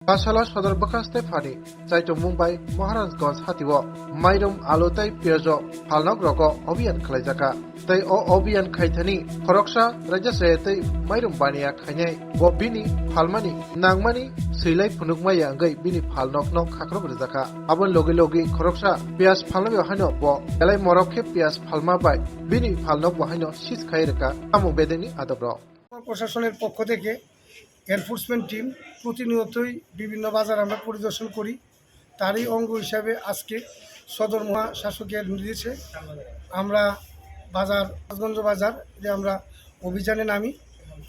पाठशाला सदर बखास्ते फानि जायतो मुंबाई महाराजगंज हातिव माइरम आलुताई पियाजो फालनक रग अभियान खालायजाका तै अभियान खायथानि खरकसा राज्य सेतै माइरम बानिया खायनाय व बिनि फालमानि नांमानि सैलाय फुनुकमाया अंगै बिनि फालनक न खाख्रब रजाका आबन लगे लगे खरकसा पियाज फालना बेवहायनो व एलाय मरखे पियाज फालमा बाय बिनि फालनक बहायनो सिस खायरका आमु बेदेनि आदब्र প্রশাসনের পক্ষ থেকে এনফোর্সমেন্ট টিম প্রতিনিয়তই বিভিন্ন বাজার আমরা পরিদর্শন করি। তারই অঙ্গ হিসাবে আজকে সদর মহাশাসকের নির্দেশে আমরা রাজগঞ্জ বাজার যে আমরা অভিযানে নামি।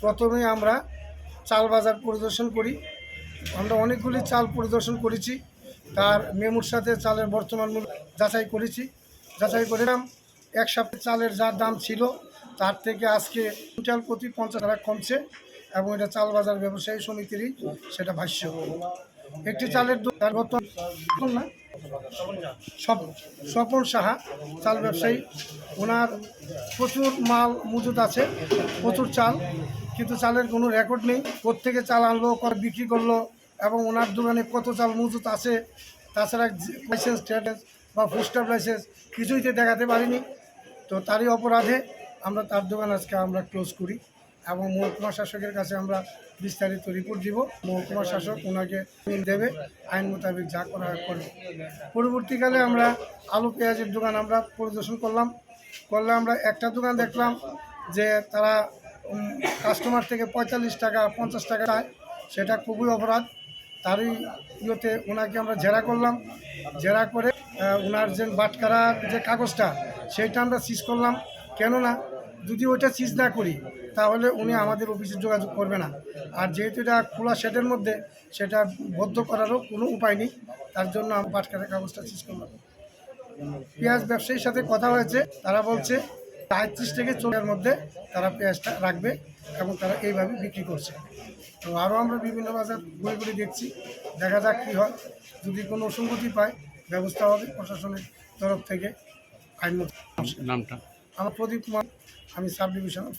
প্রথমে আমরা চাল বাজার পরিদর্শন করি। আমরা অনেকগুলি চাল পরিদর্শন করেছি, তার মেমুর সাথে চালের বর্তমান মূল্য যাচাই করেলাম। এক সপ্তাহ চালের যা দাম ছিল তার থেকে আজকে কুইন্টাল প্রতি 50 টাকা কমছে এবং এটা চাল বাজার ব্যবসায়ী সমিতিরই সেটা ভাষ্য। একটি চালের দোকান স্বপন সাহা চাল ব্যবসায়ী, ওনার প্রচুর মাল মজুদ আছে, প্রচুর চাল, কিন্তু চালের কোনো রেকর্ড নেই। কোত্থেকে চাল আনলো, বিক্রি করলো এবং ওনার দোকানে কত চাল মজুদ আছে, তাছাড়া লাইসেন্স স্ট্যাটাস বা পোস্টার লাইসেন্স কিছুই তো দেখাতে পারিনি। তো তারই অপরাধে আমরা তার দোকান আজকে আমরা ক্লোজ করি এবং মহকুমা শাসকের কাছে আমরা বিস্তারিত রিপোর্ট দিব। মহকুমা শাসক ওনাকে দেবে, আইন মোতাবেক যা করা করবে। পরবর্তীকালে আমরা আলু পেঁয়াজের দোকান আমরা পরিদর্শন করলে আমরা একটা দোকান দেখলাম যে তারা কাস্টমার থেকে 45 টাকা 50 টাকা চায়, সেটা খুবই অপরাধ। তারই ইয়েতে ওনাকে আমরা জেরা করলাম, জেরা করে ওনার যে বাটকারার যে কাগজটা সেইটা আমরা সিজ করলাম। কেননা যদি ওইটা সিজ না করি তাহলে উনি আমাদের অফিসে যোগাযোগ করবে না, আর যেহেতু এটা খোলা শেডের মধ্যে সেটা বদ্ধ করারও কোনো উপায় নেই, তার জন্য আমি বাটকারার কাগজটা সিজ করলাম। পেঁয়াজ ব্যবসায়ীর সাথে কথা হয়েছে, তারা বলছে 35 থেকে 40 মধ্যে তারা পেঁয়াজটা রাখবে এবং তারা এইভাবে বিক্রি করছে। তো আরও আমরা বিভিন্ন বাজার ঘুরে দেখছি, দেখা যাক কী হয়। যদি কোনো অসঙ্গতি পায় ব্যবস্থা হবে প্রশাসনের তরফ থেকে আইন। নামটা আমার প্রদীপ কুমার, আমি সাব ডিভিশনাল।